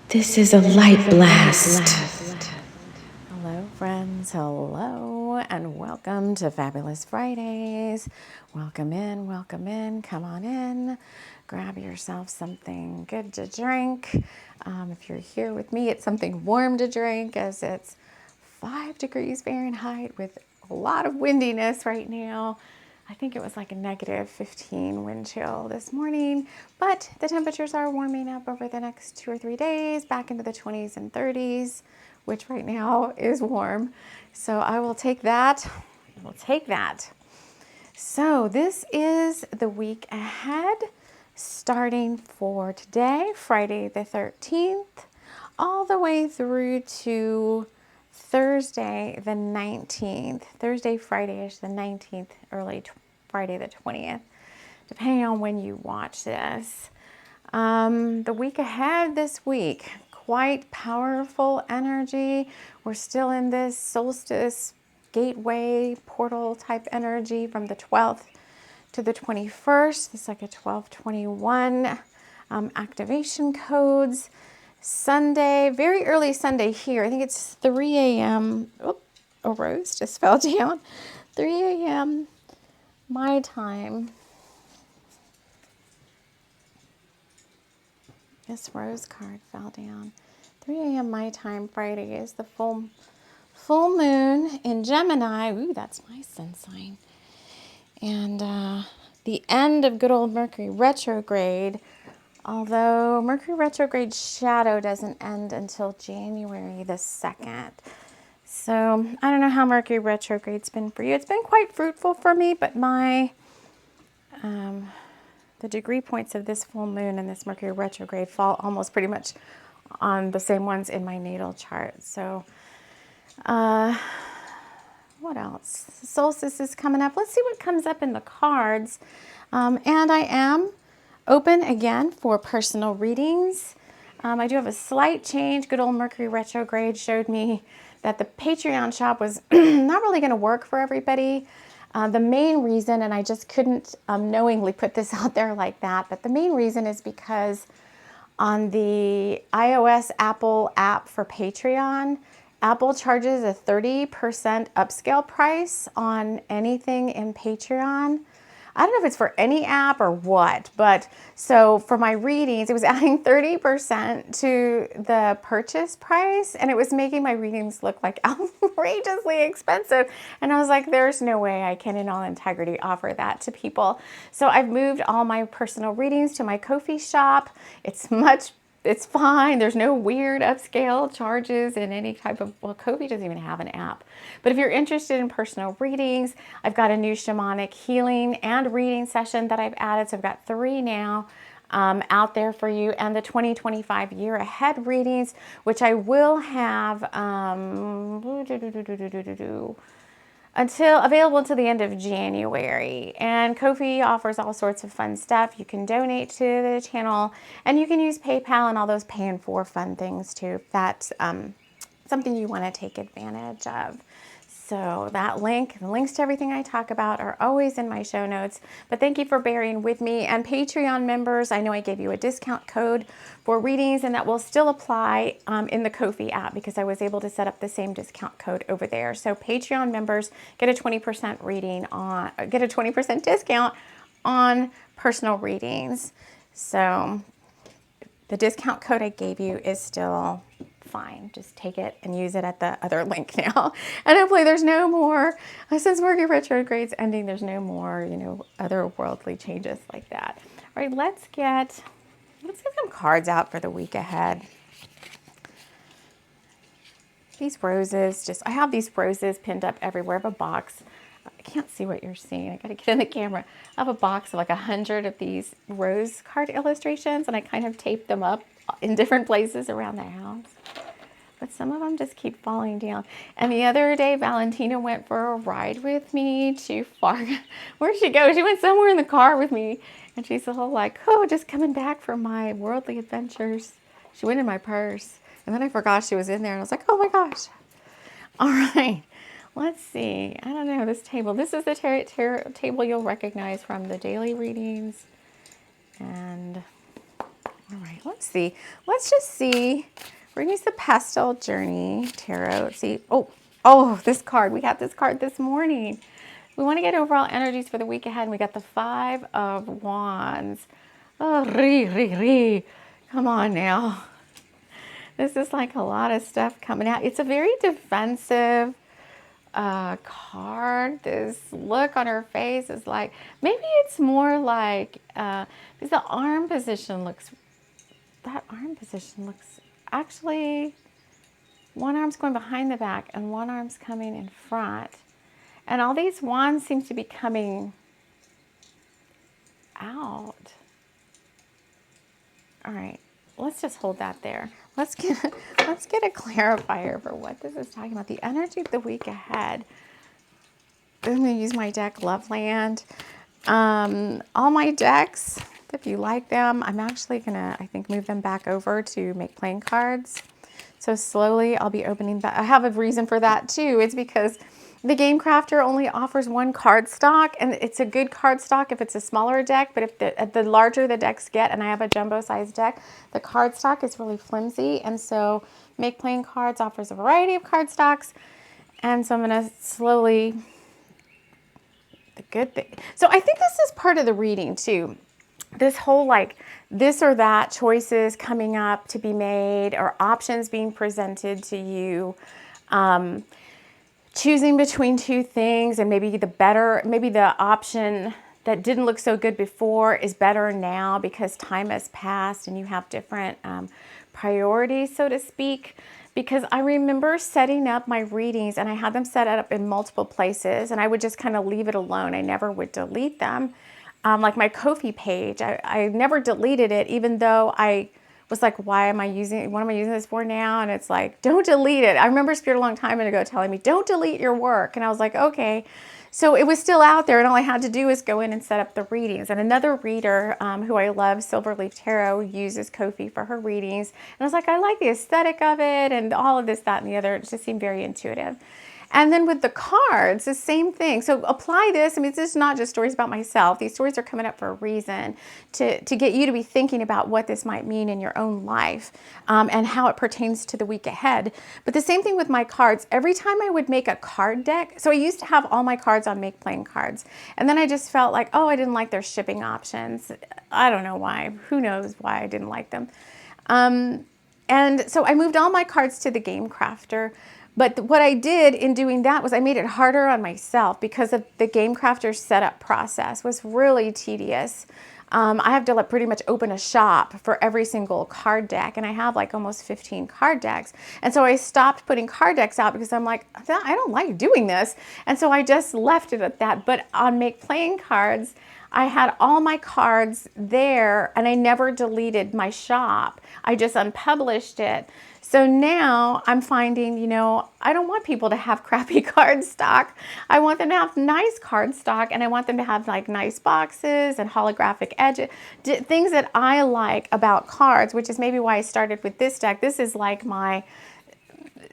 This is a light blast. Hello, friends. Hello, and welcome to Fabulous Fridays. Welcome in. Come on in. Grab yourself something good to drink. If you're here with me, it's something warm to drink as it's 5 degrees Fahrenheit with a lot of windiness right now. I think it was like a negative 15 wind chill this morning, but the temperatures are warming up over the next 2 or 3 days, back into the 20s and 30s, which right now is warm. So I will take that. So this is the week ahead, starting for today, Friday the 13th, all the way through to Thursday the 19th, Friday-ish the 19th, Friday the 20th, depending on when you watch this. The week ahead this week, quite powerful energy. We're still in this solstice gateway portal type energy from the 12th to the 21st. It's like a 12/21 activation codes. Sunday, very early Sunday here. I think it's 3 a.m. Oh, a rose just fell down. 3 a.m. my time. This rose card fell down. 3 a.m. my time Friday is the full moon in Gemini. Ooh, that's my sun sign. And the end of good old Mercury retrograde. Although Mercury retrograde shadow doesn't end until January the 2nd. So I don't know how Mercury retrograde's been for you. It's been quite fruitful for me, but the degree points of this full moon and this Mercury retrograde fall almost pretty much on the same ones in my natal chart. So what else? Solstice is coming up. Let's see what comes up in the cards. And I am open again for personal readings. I do have a slight change. Good old Mercury retrograde showed me that the Patreon shop was not really going to work for everybody. The main reason, and I just couldn't knowingly put this out there like that, but the main reason is because on the iOS Apple app for Patreon, Apple charges a 30% upscale price on anything in Patreon. I don't know if it's for any app or what, but so for my readings, it was adding 30% to the purchase price, and it was making my readings look like outrageously expensive. And I was like, there's no way I can in all integrity offer that to people. So I've moved all my personal readings to my Ko-fi shop. It's fine. There's no weird upscale charges in any type of, well, Ko-fi doesn't even have an app. But if you're interested in personal readings, I've got a new shamanic healing and reading session that I've added. So I've got 3 now out there for you, and the 2025 year ahead readings, which I will have available until the end of January. And Ko-fi offers all sorts of fun stuff. You can donate to the channel, and you can use PayPal and all those paying for fun things too, if that's something you want to take advantage of. So that link, the links to everything I talk about are always in my show notes. But thank you for bearing with me. And Patreon members, I know I gave you a discount code for readings, and that will still apply in the Ko-fi app because I was able to set up the same discount code over there. So Patreon members get a 20% discount on personal readings. So the discount code I gave you is still fine. Just take it and use it at the other link now. And hopefully there's no more, since Mercury retrograde's ending, there's no more, otherworldly changes like that. All right, let's get some cards out for the week ahead. These roses, I have these roses pinned up everywhere. I have a box. I can't see what you're seeing. I got to get in the camera. I have a box of like 100 of these rose card illustrations, and I kind of taped them up in different places around the house. But some of them just keep falling down. And the other day, Valentina went for a ride with me to Fargo. Where'd she go? She went somewhere in the car with me. And she's all like, oh, just coming back from my worldly adventures. She went in my purse. And then I forgot she was in there. And I was like, oh my gosh. All right. Let's see. I don't know, this table. This is the table you'll recognize from the daily readings. And All right, let's see. Let's just see. We're gonna use the Pastel Journey Tarot. Let's see. Oh, this card. We got this card this morning. We want to get overall energies for the week ahead. And we got the Five of Wands. Oh, come on now. This is like a lot of stuff coming out. It's a very defensive card. This look on her face is like, maybe it's more like, because the arm position looks, that arm position looks, actually, one arm's going behind the back and one arm's coming in front. And all these wands seem to be coming out. All right, let's just hold that there. Let's get a clarifier for what this is talking about. The energy of the week ahead. I'm going to use my deck Loveland. All my decks, if you like them, I'm actually going to, I think, move them back over to make playing cards. So slowly I'll be opening that. I have a reason for that too. It's because the Game Crafter only offers one card stock, and it's a good card stock if it's a smaller deck, but if the larger the decks get, and I have a jumbo size deck, the card stock is really flimsy. And so Make Playing Cards offers a variety of card stocks. And so I'm going to slowly, the good thing. So I think this is part of the reading too. This whole like this or that choices coming up to be made or options being presented to you. Choosing between two things, and maybe the option that didn't look so good before is better now because time has passed and you have different priorities, so to speak. Because I remember setting up my readings, and I had them set up in multiple places, and I would just kind of leave it alone. I never would delete them. Like my Ko-fi page, I never deleted it, even though I was like, what am I using this for now? And it's like, don't delete it. I remember Spirit a long time ago telling me, don't delete your work. And I was like, okay. So it was still out there, and all I had to do was go in and set up the readings. And another reader who I love, Silverleaf Tarot, uses Ko-fi for her readings. And I was like, I like the aesthetic of it and all of this, that, and the other. It just seemed very intuitive. And then with the cards, the same thing. So apply this. I mean, this is not just stories about myself. These stories are coming up for a reason to get you to be thinking about what this might mean in your own life and how it pertains to the week ahead. But the same thing with my cards. Every time I would make a card deck, so I used to have all my cards on Make Playing Cards. And then I just felt like, oh, I didn't like their shipping options. I don't know why. Who knows why I didn't like them. And so I moved all my cards to the Game Crafter. But what I did in doing that was I made it harder on myself because of the Game Crafter's setup process was really tedious. I have to pretty much open a shop for every single card deck, and I have like almost 15 card decks. And so I stopped putting card decks out because I'm like, I don't like doing this. And so I just left it at that. But on Make Playing Cards, I had all my cards there, and I never deleted my shop. I just unpublished it. So now I'm finding, I don't want people to have crappy card stock. I want them to have nice card stock, and I want them to have like nice boxes and holographic edges, things that I like about cards, which is maybe why I started with this deck. This is like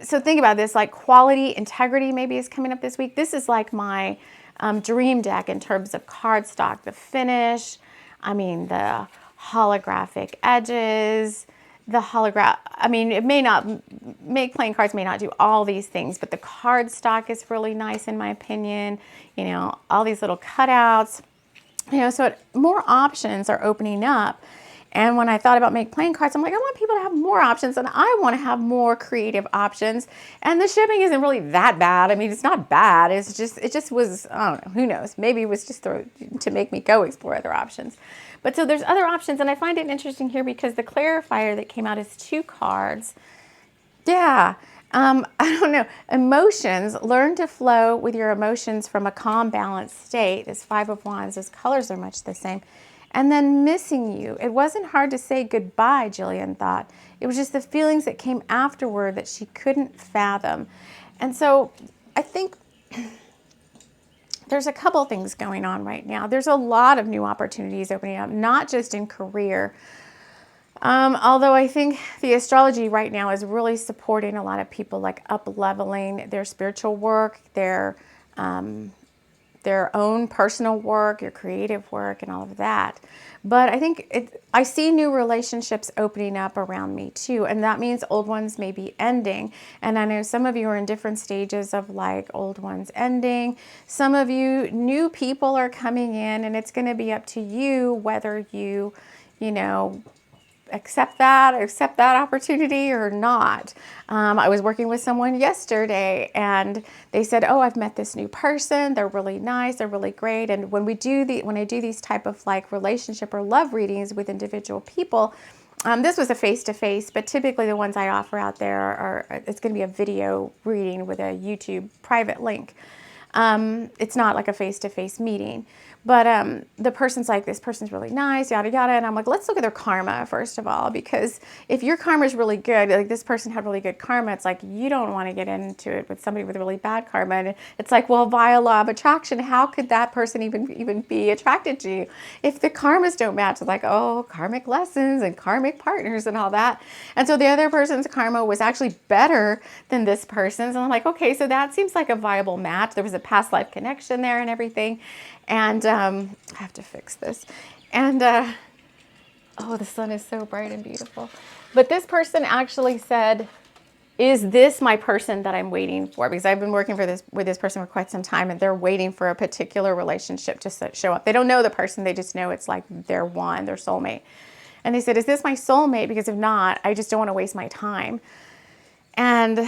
so think about this, like quality, integrity maybe is coming up this week. This is like my dream deck in terms of card stock, the finish, the holographic edges, it may not, Make Playing Cards may not do all these things, but the card stock is really nice in my opinion. All these little cutouts, so more options are opening up. And when I thought about Make Playing Cards, I'm like, I want people to have more options, and I want to have more creative options. And the shipping isn't really that bad. It's not bad. It just was, I don't know, who knows? Maybe it was just to make me go explore other options. But so there's other options, and I find it interesting here because the clarifier that came out is 2 cards. Yeah. I don't know. Emotions. Learn to flow with your emotions from a calm, balanced state. This 5 of Wands. Those colors are much the same. And then missing you. It wasn't hard to say goodbye, Jillian thought. It was just the feelings that came afterward that she couldn't fathom. And so I think there's a couple things going on right now. There's a lot of new opportunities opening up, not just in career. Although I think the astrology right now is really supporting a lot of people, like up-leveling their spiritual work, their their own personal work, your creative work, and all of that. But I think I see new relationships opening up around me too, and that means old ones may be ending. And I know some of you are in different stages of like old ones ending. Some of you, new people are coming in, and it's going to be up to you whether you know, accept that opportunity or not. I was working with someone yesterday, and they said, "Oh, I've met this new person. They're really nice. They're really great." And when I do these type of like relationship or love readings with individual people, this was a face-to-face, but typically the ones I offer out there it's going to be a video reading with a YouTube private link. It's not like a face-to-face meeting. But the person's like, this person's really nice, yada, yada. And I'm like, let's look at their karma, first of all, because if your karma is really good, like this person had really good karma, it's like, you don't want to get into it with somebody with really bad karma. And it's like, well, via law of attraction, how could that person even be attracted to you? If the karmas don't match, it's like, oh, karmic lessons and karmic partners and all that. And so the other person's karma was actually better than this person's. And I'm like, okay, so that seems like a viable match. There was a past life connection there and everything. And I have to fix this. And oh, the sun is so bright and beautiful. But this person actually said, is this my person that I'm waiting for? Because I've been working with this person for quite some time, and they're waiting for a particular relationship to show up. They don't know the person. They just know it's like their one, their soulmate. And they said, is this my soulmate? Because if not, I just don't want to waste my time. And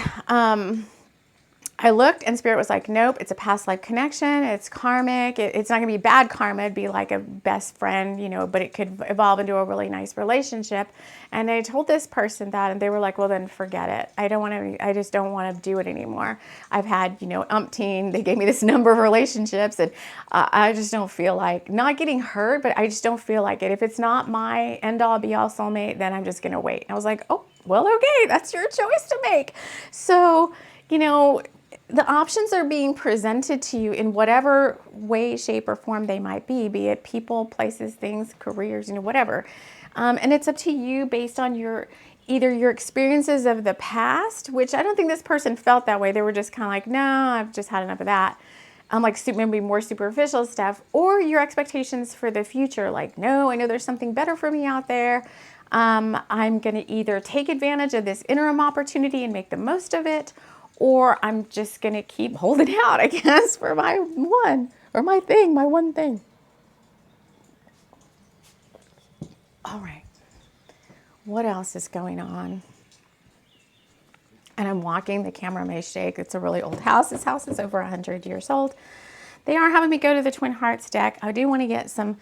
I looked, and Spirit was like, nope, it's a past life connection. It's karmic. It's not going to be bad karma. It'd be like a best friend, but it could evolve into a really nice relationship. And I told this person that, and they were like, well, then forget it. I just don't want to do it anymore. I've had, umpteen. They gave me this number of relationships, and I just don't feel like, not getting hurt, but I just don't feel like it. If it's not my end all be all soulmate, then I'm just going to wait. And I was like, oh, well, okay, that's your choice to make. So, the options are being presented to you in whatever way, shape, or form they might be it people, places, things, careers, whatever. And it's up to you based on either your experiences of the past, which I don't think this person felt that way. They were just kind of like, no, I've just had enough of that. Like maybe more superficial stuff, or your expectations for the future. Like, no, I know there's something better for me out there. I'm going to either take advantage of this interim opportunity and make the most of it, or I'm just going to keep holding out, I guess, for my one, or my one thing. All right. What else is going on? And I'm walking. The camera may shake. It's a really old house. This house is over 100 years old. They are having me go to the Twin Hearts deck. I do want to get some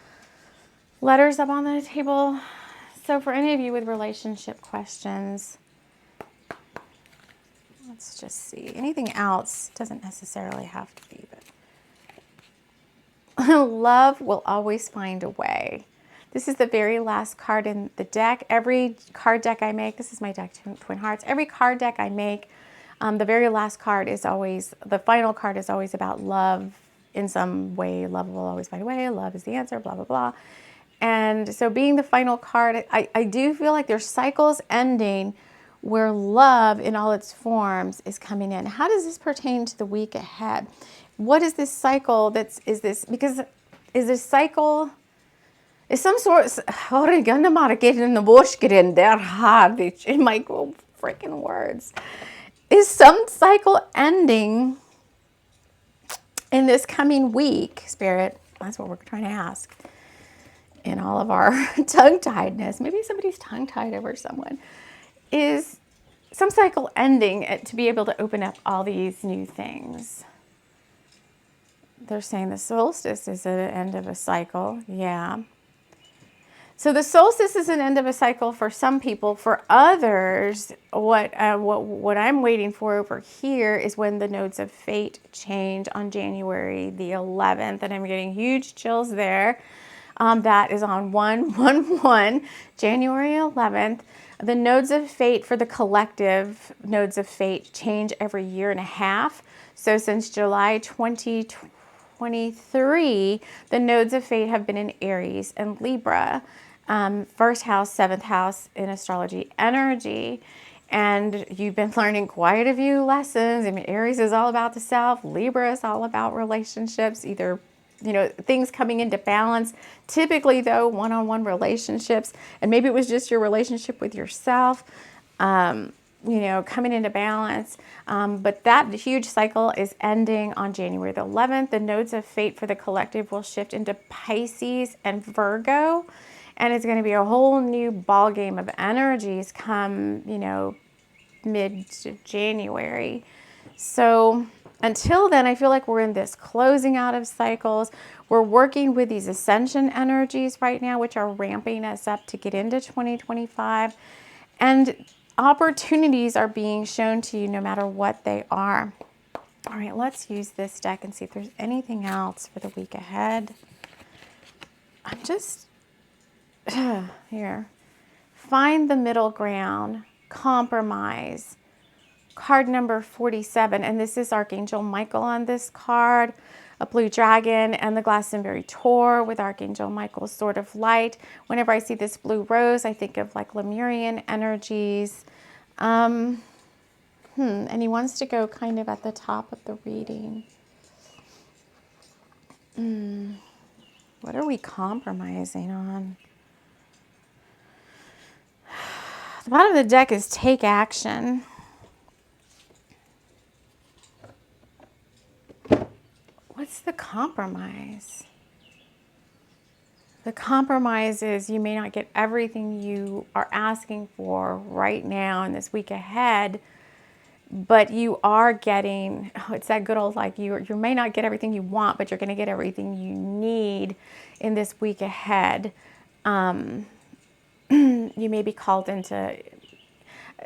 letters up on the table. So for any of you with relationship questions, let's just see. Anything else doesn't necessarily have to be, but love will always find a way. This is the very last card in the deck. Every card deck I make, this is my deck, Twin Hearts. Every card deck I make, the very last card is always, the final card is always about love in some way. Love will always find a way. Love is the answer, blah, blah, blah. And so being the final card, I do feel like there's cycles ending where love in all its forms is coming in. How does this pertain to the week ahead? What is this cycle is this cycle, is some sort of, in my freaking words, is some cycle ending in this coming week, Spirit? That's what we're trying to ask in all of our tongue-tiedness. Maybe somebody's tongue-tied over someone. Is some cycle ending to be able to open up all these new things? They're saying the solstice is the end of a cycle. Yeah. So the solstice is an end of a cycle for some people. For others, what I'm waiting for over here is when the nodes of fate change on January the 11th, and I'm getting huge chills there. That is on 1/1/1, January 11th. The nodes of fate for the collective nodes of fate change every year and a half. So since July 2023, the nodes of fate have been in Aries and Libra, first house, seventh house in astrology energy. And you've been learning quite a few lessons. I mean, Aries is all about the self. Libra is all about relationships, either, things coming into balance. Typically, though, one-on-one relationships. And maybe it was just your relationship with yourself, coming into balance. But that huge cycle is ending on January the 11th. The nodes of fate for the collective will shift into Pisces and Virgo. And it's going to be a whole new ball game of energies come, mid-January. So until then, I feel like we're in this closing out of cycles. We're working with these ascension energies right now, which are ramping us up to get into 2025. And opportunities are being shown to you no matter what they are. All right, let's use this deck and see if there's anything else for the week ahead. I'm just here. Find the middle ground, compromise. Card number 47, and this is Archangel Michael on this card, a blue dragon, and the Glastonbury Tour with Archangel Michael's Sword of Light. Whenever I see this blue rose, I think of like Lemurian energies. And he wants to go kind of at the top of the reading. What are we compromising on? The bottom of the deck is take action. What's the compromise? The compromise is you may not get everything you are asking for right now in this week ahead, but you are getting, it's that good old like you may not get everything you want, but you're going to get everything you need in this week ahead. You may be called into,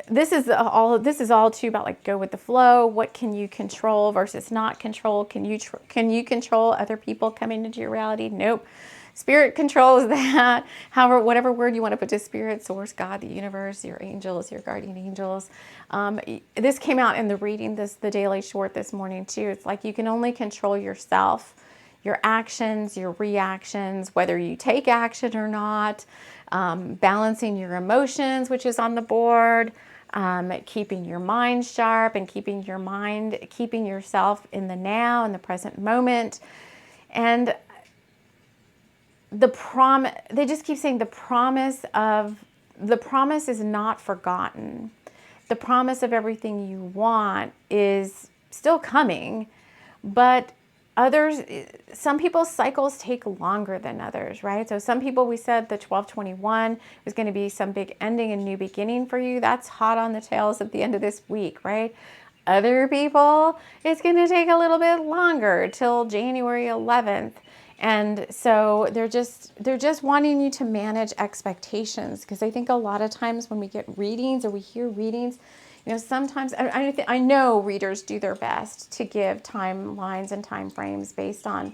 this is all too about like go with the flow. What can you control versus not control? Can you control other people coming into your reality? Nope. Spirit controls that. However, whatever word you want to put to spirit, source, God, the universe, your angels, your guardian angels. This came out in the reading, the daily short this morning too. It's like you can only control yourself, your actions, your reactions, whether you take action or not, balancing your emotions, which is on the board, keeping your mind sharp and keeping yourself in the now, in the present moment. And they just keep saying the promise is not forgotten. The promise of everything you want is still coming, but some people's cycles take longer than others, right? So some people, we said the 12/21 is going to be some big ending and new beginning for you. That's hot on the tails at the end of this week, right? Other people, it's going to take a little bit longer till January 11th. And so they're just wanting you to manage expectations, because I think a lot of times when we get readings or we hear readings, sometimes I know readers do their best to give timelines and time frames based on,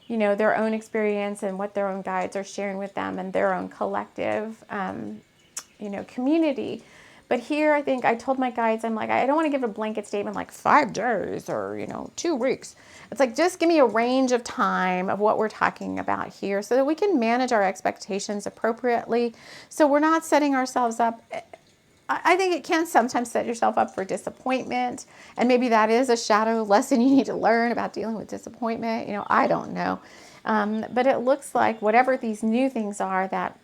their own experience and what their own guides are sharing with them and their own collective, community. But here, I think I told my guides, I'm like, I don't want to give a blanket statement like 5 days or, 2 weeks. It's like, just give me a range of time of what we're talking about here so that we can manage our expectations appropriately. So we're not setting ourselves up. I think it can sometimes set yourself up for disappointment. And maybe that is a shadow lesson you need to learn about dealing with disappointment. I don't know. But it looks like whatever these new things are that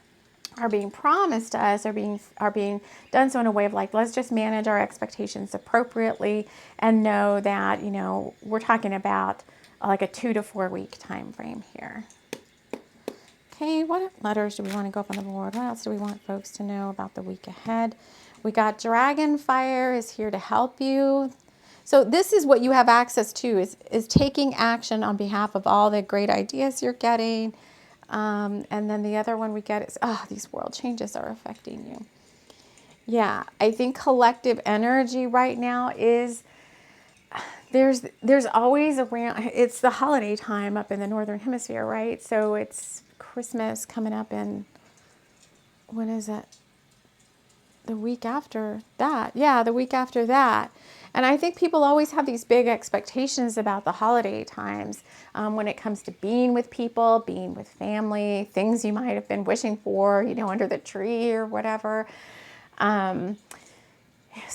are being promised to us are being done so in a way of like, let's just manage our expectations appropriately and know that, we're talking about like a 2 to 4 week time frame here. Okay, what letters do we want to go up on the board? What else do we want folks to know about the week ahead? We got Dragonfire is here to help you. So this is what you have access to, is taking action on behalf of all the great ideas you're getting. And then the other one we get is, these world changes are affecting you. Yeah, I think collective energy right now is, there's always around, it's the holiday time up in the Northern Hemisphere, right? So it's Christmas coming up in, when is it? The week after that. Yeah, the week after that. And I think people always have these big expectations about the holiday times when it comes to being with people, being with family, things you might have been wishing for, under the tree or whatever.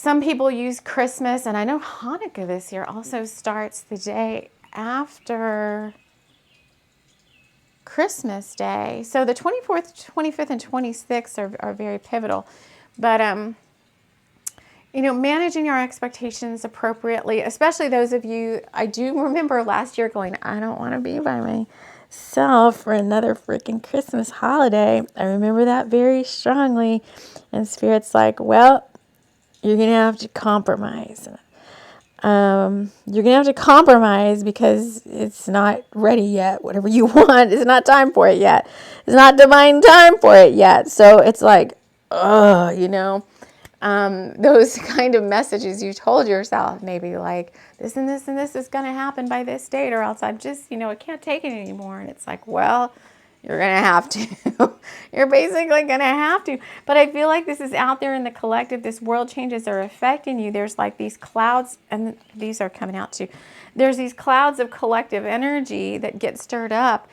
some people use Christmas, and I know Hanukkah this year also starts the day after Christmas Day. So the 24th, 25th, and 26th are very pivotal. But, managing our expectations appropriately, especially those of you, I do remember last year going, I don't want to be by myself for another freaking Christmas holiday. I remember that very strongly. And Spirit's like, well, you're going to have to compromise. You're going to have to compromise because it's not ready yet. Whatever you want, it's not time for it yet. It's not divine time for it yet. So it's like, those kind of messages you told yourself, maybe like this and this and this is going to happen by this date, or else I'm just, I can't take it anymore. And it's like, well, you're going to have to. You're basically going to have to. But I feel like this is out there in the collective. This world changes are affecting you. There's like these clouds, and these are coming out too. There's these clouds of collective energy that get stirred up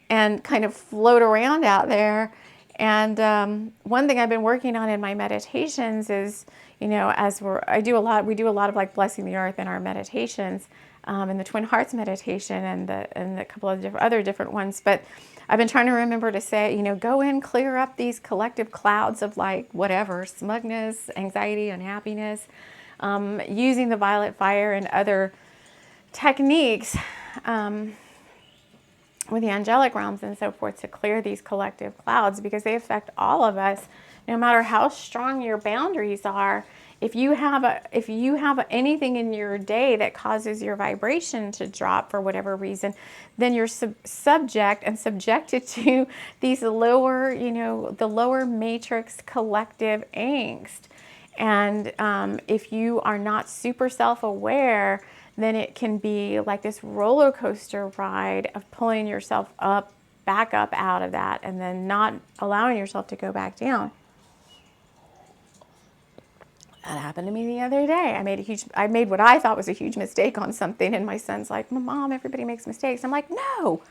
and kind of float around out there. And one thing I've been working on in my meditations is, we do a lot of like blessing the earth in our meditations, in the Twin Hearts meditation and a couple of other different ones. But I've been trying to remember to say, go in, clear up these collective clouds of like whatever, smugness, anxiety, unhappiness, using the violet fire and other techniques with the angelic realms and so forth to clear these collective clouds, because they affect all of us, no matter how strong your boundaries are. If you have anything in your day that causes your vibration to drop for whatever reason, then you're subjected to these lower, the lower matrix collective angst. And if you are not super self-aware, then it can be like this roller coaster ride of pulling yourself back up out of that, and then not allowing yourself to go back down. That happened to me the other day. I made what I thought was a huge mistake on something, and my son's like, Mom, everybody makes mistakes. I'm like, no,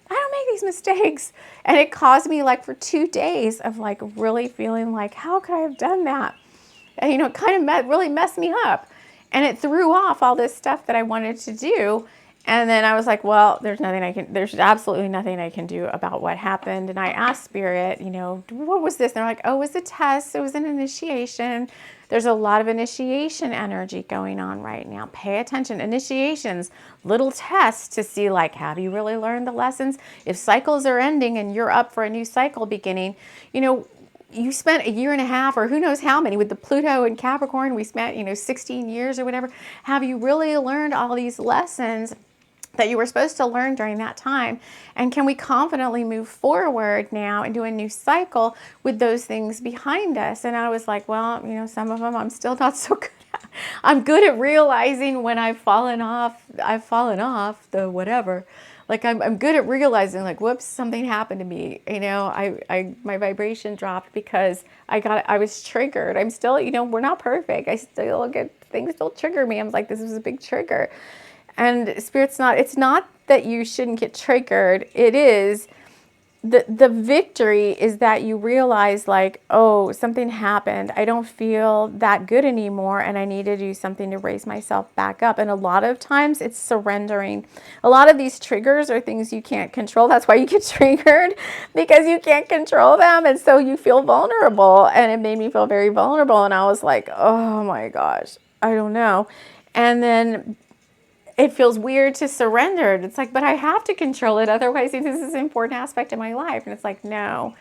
I don't make these mistakes. And it caused me like for 2 days of like really feeling like, how could I have done that? And it kind of really messed me up. And it threw off all this stuff that I wanted to do. And then I was like, well, there's absolutely nothing I can do about what happened. And I asked Spirit, what was this? And they're like, oh, it was a test. It was an initiation. There's a lot of initiation energy going on right now. Pay attention. Initiations, little tests to see like, have you really learned the lessons? If cycles are ending and you're up for a new cycle beginning, you spent a year and a half, or who knows how many, with the Pluto and Capricorn, we spent, 16 years or whatever. Have you really learned all these lessons that you were supposed to learn during that time? And can we confidently move forward now into a new cycle with those things behind us? And I was like, well, some of them I'm still not so good at. I'm good at realizing when I've fallen off the whatever. Like I'm good at realizing like, whoops, something happened to me. My vibration dropped because I was triggered. I'm still, we're not perfect. I still get things still trigger me. I'm like, this is a big trigger. And it's not that you shouldn't get triggered. It is the victory is that you realize like, oh, something happened. I don't feel that good anymore, and I need to do something to raise myself back up. And a lot of times it's surrendering. A lot of these triggers are things you can't control. That's why you get triggered, because you can't control them. And so you feel vulnerable, and it made me feel very vulnerable. And I was like, oh my gosh, I don't know. And then it feels weird to surrender. It's like, but I have to control it. Otherwise, this is an important aspect of my life. And it's like, no,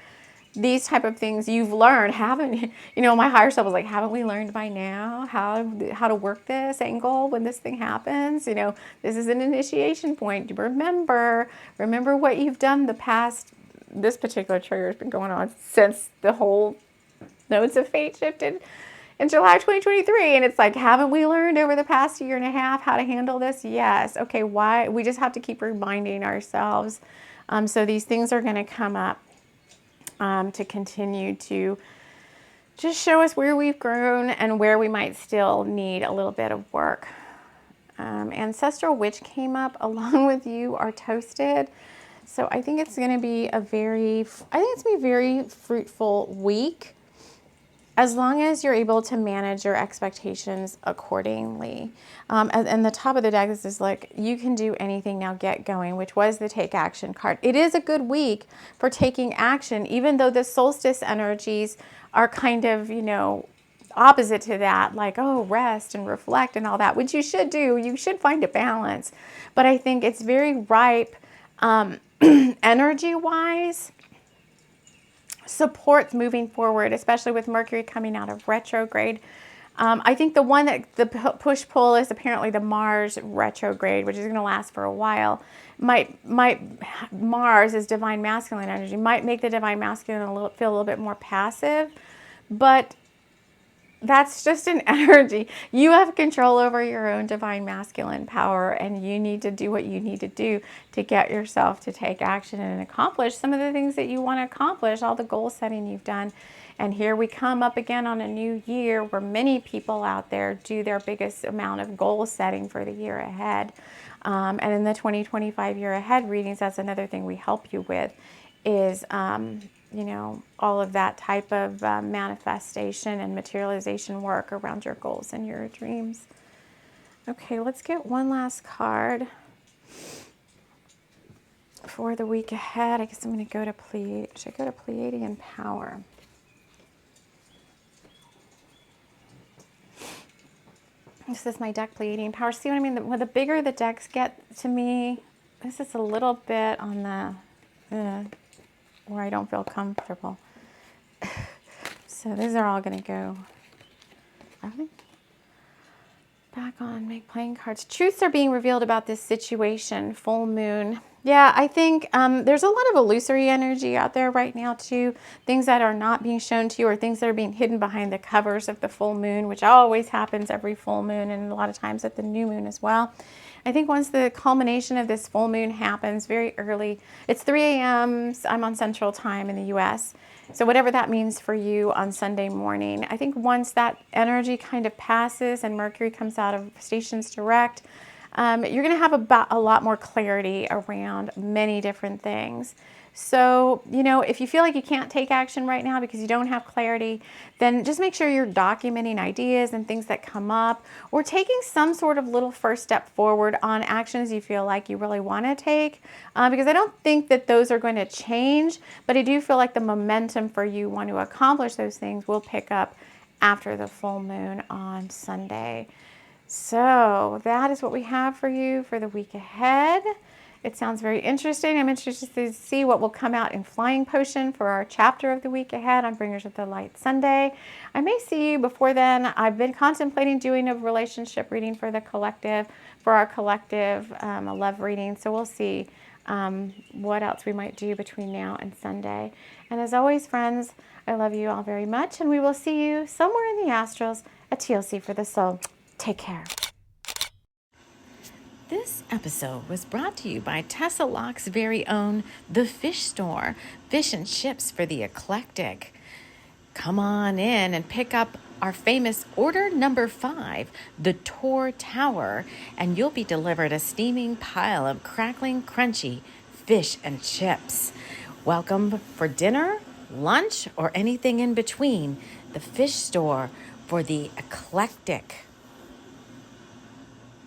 these type of things you've learned, haven't, my higher self was like, haven't we learned by now how to work this angle when this thing happens? This is an initiation point. Remember what you've done this particular trigger has been going on since the whole nodes of fate shifted in July 2023. And it's like, haven't we learned over the past year and a half how to handle this? Yes. Okay, why? We just have to keep reminding ourselves. So these things are going to come up to continue to just show us where we've grown and where we might still need a little bit of work. Ancestral Witch came up along with You Are Toasted. So I think it's going to be a very fruitful week. as long as you're able to manage your expectations accordingly. And the top of the deck, this is like, you can do anything now, get going, which was the take action card. It is a good week for taking action, even though the solstice energies are kind of, opposite to that, like, oh, rest and reflect and all that, which you should do. You should find a balance. But I think it's very ripe energy-wise, supports moving forward, especially with Mercury coming out of retrograde. I think the one that the push-pull is apparently the Mars retrograde, which is going to last for a while. Mars is divine masculine energy, might make the divine masculine feel a little bit more passive, but that's just an energy. You have control over your own divine masculine power, and you need to do what you need to do to get yourself to take action and accomplish some of the things that you want to accomplish, all the goal setting you've done. And here we come up again on a new year where many people out there do their biggest amount of goal setting for the year ahead. And in the 2025 year ahead readings, that's another thing we help you with is all of that type of manifestation and materialization work around your goals and your dreams. Okay, let's get one last card for the week ahead. I guess I'm going to go to should I go to Pleiadian Power? This is my deck, Pleiadian Power. See what I mean? The bigger the decks get to me, this is a little bit on the where I don't feel comfortable. So these are all going to go back on, make playing cards. Truths are being revealed about this situation, full moon. Yeah, I think there's a lot of illusory energy out there right now too. Things that are not being shown to you, or things that are being hidden behind the covers of the full moon, which always happens every full moon, and a lot of times at the new moon as well. I think once the culmination of this full moon happens very early, it's 3 a.m. I'm on Central Time in the U.S., so whatever that means for you on Sunday morning, I think once that energy kind of passes and Mercury comes out of stations direct, you're going to have a lot more clarity around many different things. So, if you feel like you can't take action right now because you don't have clarity, then just make sure you're documenting ideas and things that come up, or taking some sort of little first step forward on actions you feel like you really want to take, because I don't think that those are going to change, but I do feel like the momentum for you want to accomplish those things will pick up after the full moon on Sunday. So that is what we have for you for the week ahead. It sounds very interesting. I'm interested to see what will come out in Flying Potion for our chapter of the week ahead on Bringers of the Light Sunday. I may see you before then. I've been contemplating doing a relationship reading for the collective, for our collective, a love reading. So we'll see what else we might do between now and Sunday. And as always, friends, I love you all very much, and we will see you somewhere in the astrals at TLC for the Soul. Take care. This episode was brought to you by Tessa Locke's very own The Fish Store, fish and chips for the eclectic. Come on in and pick up our famous order number 5, the Tor Tower, and you'll be delivered a steaming pile of crackling, crunchy fish and chips. Welcome for dinner, lunch, or anything in between. The Fish Store for the eclectic.